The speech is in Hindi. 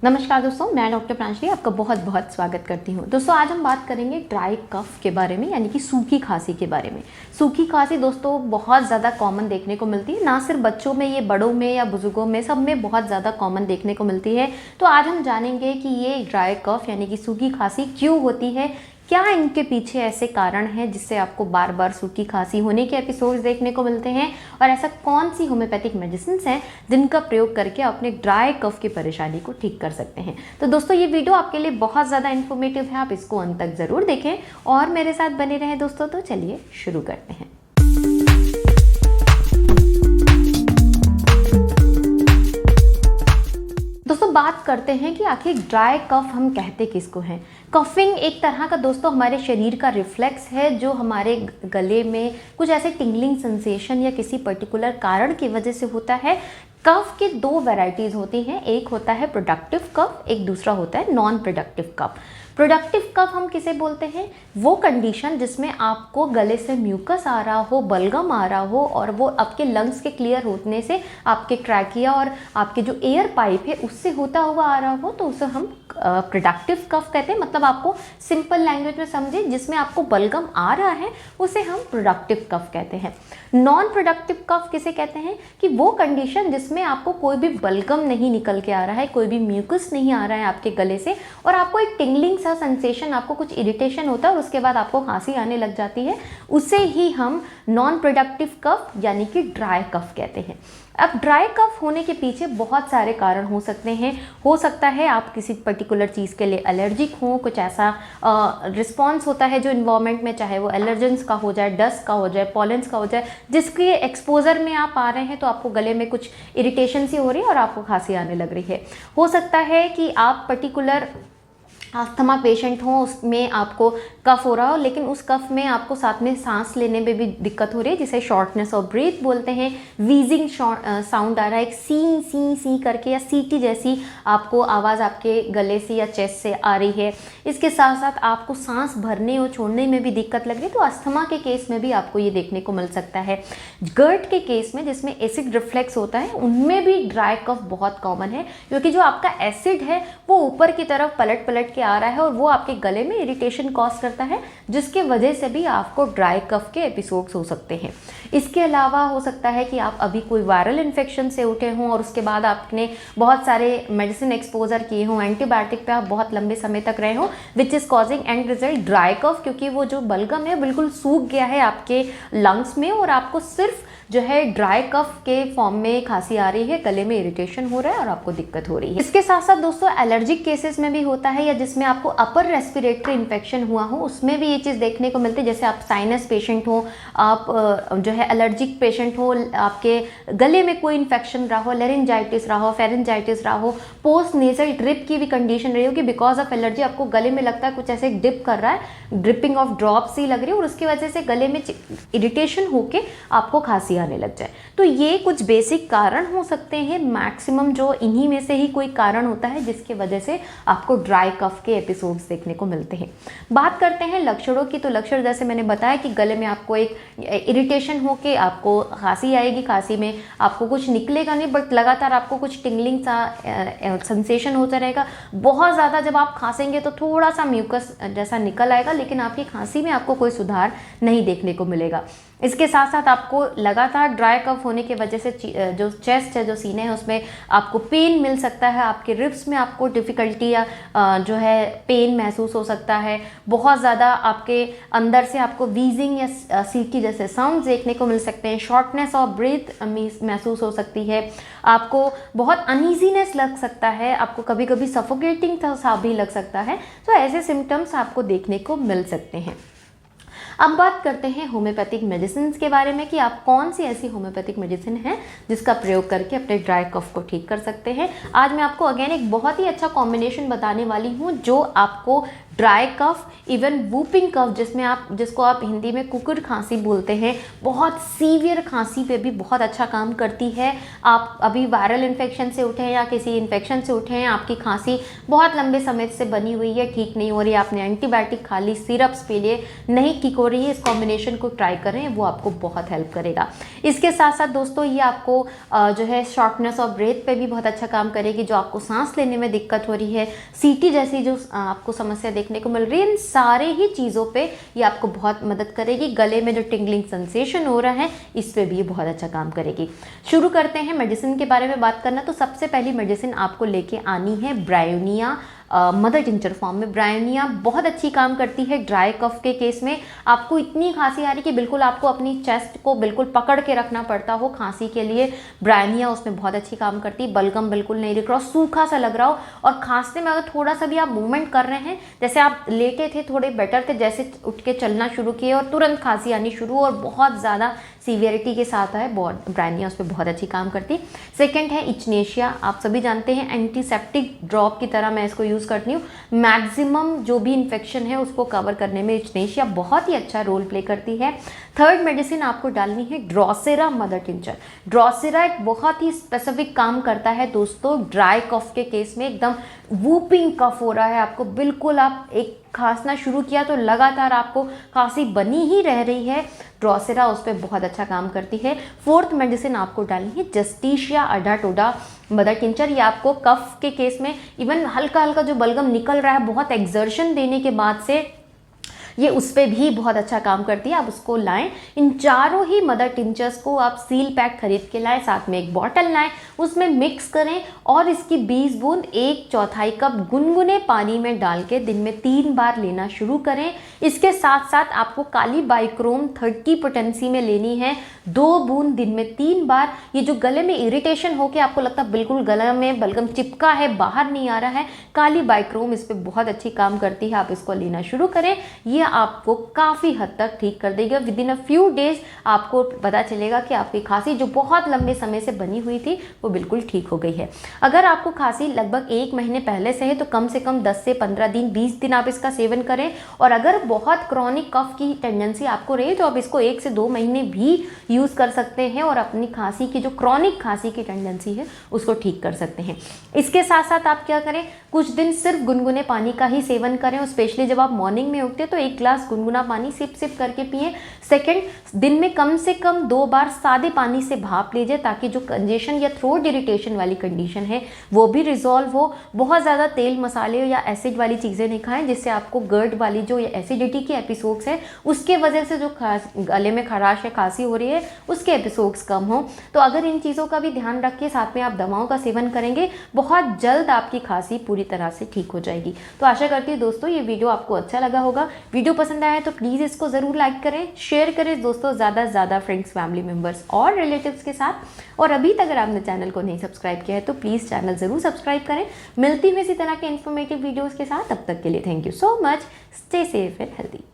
नमस्कार दोस्तों, मैं डॉक्टर प्रांजलि आपका बहुत बहुत स्वागत करती हूँ। दोस्तों आज हम बात करेंगे ड्राई कफ के बारे में, यानी कि सूखी खांसी के बारे में। सूखी खांसी दोस्तों बहुत ज़्यादा कॉमन देखने को मिलती है, ना सिर्फ बच्चों में, ये बड़ों में या बुजुर्गों में, सब में बहुत ज़्यादा कॉमन देखने को मिलती है। तो आज हम जानेंगे कि ये ड्राई कफ यानी कि सूखी खांसी क्यों होती है, क्या इनके पीछे ऐसे कारण हैं जिससे आपको बार बार सूखी खांसी होने के एपिसोड्स देखने को मिलते हैं, और ऐसा कौन सी होम्योपैथिक मेडिसिन हैं जिनका प्रयोग करके अपने ड्राई कफ की परेशानी को ठीक कर सकते हैं। तो दोस्तों ये वीडियो आपके लिए बहुत ज़्यादा इन्फॉर्मेटिव है, आप इसको अंत तक ज़रूर देखें और मेरे साथ बने रहें दोस्तों। तो चलिए शुरू करते हैं। दोस्तों बात करते हैं कि आखिर ड्राई कफ हम कहते किसको हैं। कफिंग एक तरह का दोस्तों हमारे शरीर का रिफ्लेक्स है जो हमारे गले में कुछ ऐसे टिंगलिंग सेंसेशन या किसी पर्टिकुलर कारण की वजह से होता है। कफ के दो वैरायटीज़ होती हैं, एक होता है प्रोडक्टिव कफ, एक दूसरा होता है non productive cough. Productive cough हम किसे बोलते हैं? वो कंडीशन जिसमें आपको गले से म्यूकस आ रहा हो, बलगम आ रहा हो, और वो आपके लंग्स के क्लियर होने से आपके ट्रैकिया और आपके जो एयर पाइप है उससे होता हुआ आ रहा हो, तो उसे हम प्रोडक्टिव कफ कहते हैं। मतलब आपको सिंपल लैंग्वेज में समझे, जिसमें आपको बलगम आ रहा है उसे हम प्रोडक्टिव कफ कहते हैं। नॉन प्रोडक्टिव कफ किसे कहते हैं? कि वो कंडीशन जिसमें आपको कोई भी बलगम नहीं निकल के आ रहा है, कोई भी म्यूकस नहीं आ रहा है आपके गले से, और आपको एक टिंगलिंग सा सेंसेशन, आपको कुछ इरिटेशन होता है और उसके बाद आपको खांसी आने लग जाती है, उसे ही हम नॉन प्रोडक्टिव कफ यानी कि ड्राई कफ कहते हैं। अब ड्राई कफ होने के पीछे बहुत सारे कारण हो सकते हैं। हो सकता है आप किसी पर्टिकुलर चीज़ के लिए एलर्जिक हो, कुछ ऐसा रिस्पॉन्स होता है जो इन्वायरमेंट में, चाहे वो एलर्जेंस का हो जाए, डस्ट का हो जाए, पॉलेंस का हो जाए, जिसके एक्सपोजर में आप आ रहे हैं तो आपको गले में कुछ इरिटेशन सी हो रही है और आपको खांसी आने लग रही है। हो सकता है कि आप पर्टिकुलर अस्थमा पेशेंट हो, उसमें आपको कफ हो रहा हो, लेकिन उस कफ में आपको साथ में सांस लेने में भी दिक्कत हो रही है, जिसे शॉर्टनेस ऑफ ब्रीथ बोलते हैं। वीजिंग साउंड आ रहा है, एक सी सी सी करके या सीटी जैसी आपको आवाज़ आपके गले से या चेस्ट से आ रही है। इसके साथ साथ आपको सांस भरने और छोड़ने में भी दिक्कत लग रही है, तो अस्थमा के केस में भी आपको ये देखने को मिल सकता है। गर्ट के केस में, जिसमें एसिड रिफ्लेक्स होता है, उनमें भी ड्राई कफ बहुत कॉमन है, क्योंकि जो आपका एसिड है वो ऊपर की तरफ पलट पलट आ रहा है और वो आपके गले में इरिटेशन कॉज करता है, जिसके वजह से भी आपको ड्राई कफ के एपिसोड्स हो सकते हैं। इसके अलावा हो सकता है कि आप अभी कोई वायरल इन्फेक्शन से उठे हों और उसके बाद आपने बहुत सारे मेडिसिन एक्सपोजर किए हों, एंटीबायोटिक पे आप बहुत लंबे समय तक रहे हों, which is causing and result dry cough, क्योंकि वो जो बलगम है बिल्कुल सूख गया है आपके लंग्स में और आपको सिर्फ जो है ड्राई कफ के फॉर्म में खांसी आ रही है, गले में इरिटेशन हो रहा है और आपको दिक्कत हो रही है। इसके साथ साथ दोस्तों एलर्जिक केसेस में भी होता है, या जिसमें आपको अपर रेस्पिरेटरी इन्फेक्शन हुआ हो, उसमें भी ये चीज़ देखने को मिलती है। जैसे आप साइनस पेशेंट हो, आप जो है एलर्जिक पेशेंट हो, आपके गले में कोई इन्फेक्शन रहा हो, लेरिंजाइटिस रहा हो, फेरेंजाइटिस रहा हो, पोस्ट नेजल ड्रिप की भी कंडीशन रही हो कि बिकॉज ऑफ एलर्जी आपको गले में लगता है कुछ ऐसे डिप कर रहा है, ड्रिपिंग ऑफ ड्रॉप्स ही लग रही है, और उसकी वजह से गले में इरिटेशन होके आपको खांसी आने लग जाए। तो ये कुछ बेसिक कारण हो सकते हैं, मैक्सिमम जो इन्हीं में से ही कोई कारण होता है जिसकी वजह से आपको ड्राई कफ के एपिसोड्स देखने को मिलते हैं। बात करते हैं लक्षणों की। तो लक्षण जैसे मैंने बताया कि गले में आपको एक इरिटेशन हो के आपको खांसी आएगी, खांसी में आपको कुछ निकलेगा नहीं, बट लगातार आपको कुछ टिंगलिंग सा सेंसेशन होता रहेगा। बहुत ज़्यादा जब आप खांसेंगे तो थोड़ा सा म्यूकस जैसा निकल आएगा, लेकिन आपकी खांसी में आपको कोई सुधार नहीं देखने को मिलेगा। इसके साथ साथ आपको लगातार ड्राई कफ होने की वजह से जो चेस्ट है, जो सीने हैं, उसमें आपको पेन मिल सकता है, आपके रिब्स में आपको डिफ़िकल्टी या जो है पेन महसूस हो सकता है। बहुत ज़्यादा आपके अंदर से आपको वीजिंग या सीटी जैसे साउंड देखने को मिल सकते हैं। शॉर्टनेस ऑफ ब्रीथ महसूस हो सकती है, आपको बहुत अनईजीनेस लग सकता है, आपको कभी कभी सफोकेटिंग सा भी लग सकता है। तो ऐसे सिम्टम्स आपको देखने को मिल सकते हैं। अब बात करते हैं होम्योपैथिक मेडिसिन के बारे में कि आप कौन सी ऐसी होम्योपैथिक मेडिसिन है जिसका प्रयोग करके अपने ड्राई कफ को ठीक कर सकते हैं। आज मैं आपको अगेन एक बहुत ही अच्छा कॉम्बिनेशन बताने वाली हूँ जो आपको dry cough, even whooping cough जिसको आप हिंदी में कुकुड़ खांसी बोलते हैं, बहुत सीवियर खांसी पे भी बहुत अच्छा काम करती है। आप अभी वायरल इन्फेक्शन से उठे हैं या किसी इन्फेक्शन से उठे हैं, आपकी खांसी बहुत लंबे समय से बनी हुई है, ठीक नहीं हो रही है, आपने एंटीबायोटिक खा ली, सिरप्स पी लिए, नहीं ठीक हो रही है, इस कॉम्बिनेशन को ट्राई करें, वो आपको बहुत हेल्प करेगा। इसके साथ साथ दोस्तों ये आपको जो है शॉर्टनेस ऑफ ब्रेथ पे भी बहुत अच्छा काम करेगी, जो आपको सांस लेने में दिक्कत हो रही है, सीटी जैसी जो आपको समस्या देखने को मिल रही है, इन सारे ही चीज़ों पे ये आपको बहुत मदद करेगी। गले में जो टिंगलिंग सेंसेशन हो रहा है इस पे भी ये बहुत अच्छा काम करेगी। शुरू करते हैं मेडिसिन के बारे में बात करना। तो सबसे पहली मेडिसिन आपको लेके आनी है ब्रायोनिया मदर टिंचर फॉर्म में। ब्रायोनिया बहुत अच्छी काम करती है ड्राई कफ के केस में। आपको इतनी खांसी आ रही कि बिल्कुल आपको अपनी चेस्ट को बिल्कुल पकड़ के रखना पड़ता हो खांसी के लिए, ब्रायोनिया उसमें बहुत अच्छी काम करती है। बलगम बिल्कुल नहीं दिख रहा हो, सूखा सा लग रहा हो, और खांसने में अगर थोड़ा सा भी आप मूवमेंट कर रहे हैं, जैसे आप लेटे थे थोड़े बेटर थे, जैसे उठ के चलना शुरू किए और तुरंत खांसी आनी शुरू और बहुत ज़्यादा सीवियरिटी के साथ है, ब्रायोनिया उस पर बहुत अच्छी काम करती है। सेकेंड है इचनेशिया। आप सभी जानते हैं एंटीसेप्टिक ड्रॉप की तरह मैं इसको यूज़ करती हूँ। मैक्सिमम जो भी इन्फेक्शन है उसको कवर करने में इचनेशिया बहुत ही अच्छा रोल प्ले करती है। थर्ड मेडिसिन आपको डालनी है ड्रोसेरा मदर टिंचर। ड्रोसेरा एक बहुत ही स्पेसिफिक काम करता है दोस्तों ड्राई कफ के केस में। एकदम वूपिंग कफ हो रहा है आपको, बिल्कुल आप एक खांसना शुरू किया तो लगातार आपको खांसी बनी ही रह रही है, ड्रोसेरा उस पर बहुत अच्छा काम करती है। फोर्थ मेडिसिन आपको डालनी है जस्टिशिया अडाटोडा मदर टिंचर। ये आपको कफ के केस में इवन हल्का हल्का जो बलगम निकल रहा है बहुत एक्सर्शन देने के बाद से, ये उस पर भी बहुत अच्छा काम करती है, आप उसको लाएं। इन चारों ही मदर टिंचर्स को आप सील पैक खरीद के लाएं, साथ में एक बॉटल लाएं, उसमें मिक्स करें और इसकी 20 बूंद 1/4 कप गुनगुने पानी में डाल के दिन में 3 बार लेना शुरू करें। इसके साथ साथ आपको काली बाइक्रोम 30 पोटेंसी में लेनी है, 2 बूंद दिन में 3 बार। ये जो गले में इरिटेशन हो के आपको लगता है बिल्कुल गले में बलगम चिपका है, बाहर नहीं आ रहा है, काली बाइक्रोम इस पर बहुत अच्छी काम करती है, आप इसको लेना शुरू करें। ये आपको काफ़ी हद तक ठीक कर देगा। With in a few days आपको पता चलेगा कि आपकी खांसी जो बहुत लंबे समय से बनी हुई थी वो बिल्कुल ठीक हो गई है। अगर आपको खांसी लगभग 1 महीने पहले से है तो कम से कम 10 से 15 दिन 20 दिन आप इसका सेवन करें, और अगर बहुत क्रॉनिक कफ की टेंडेंसी आपको रही तो आप इसको 1 से 2 महीने भी यूज़ कर सकते हैं और अपनी खांसी की जो क्रॉनिक खांसी की टेंडेंसी है उसको ठीक कर सकते हैं। इसके साथ साथ आप क्या करें, कुछ दिन सिर्फ गुनगुने पानी का ही सेवन करें, और स्पेशली जब आप मॉर्निंग में उठते तो 1 ग्लास गुनगुना पानी सिप सिप करके पिए। सेकंड, दिन में कम से कम 2 बार सादे पानी से भाप लीजिए ताकि जो कंजेशन या थ्रोट इरिटेशन वाली कंडीशन है वो भी रिजॉल्व हो। बहुत ज़्यादा तेल मसाले या एसिड वाली चीज़ें नहीं खाएं जिससे आपको गर्ड वाली जो एसिडिटी के एपिसोड्स है उसके वजह से जो गले में खराश या खांसी हो रही है उसके एपिसोड्स कम हो। तो अगर इन चीज़ों का भी ध्यान रखिए, साथ में आप दवाओं का सेवन करेंगे, बहुत जल्द आपकी खांसी पूरी तरह से ठीक हो जाएगी। तो आशा करती हूँ दोस्तों ये वीडियो आपको अच्छा लगा होगा। वीडियो पसंद आया है तो प्लीज़ इसको ज़रूर लाइक करें, शेयर करें दोस्तों ज़्यादा से ज़्यादा फ्रेंड्स, फैमिली मेम्बर्स और रिलेटिव्स के साथ। और अभी तक अगर आपने चैनल को नहीं सब्सक्राइब किया है तो प्लीज़ चैनल ज़रूर सब्सक्राइब करें। मिलती हूँ इसी तरह के इन्फॉर्मेटिव वीडियोज़ के साथ, तब तक के लिए thank you so much. Stay safe and healthy.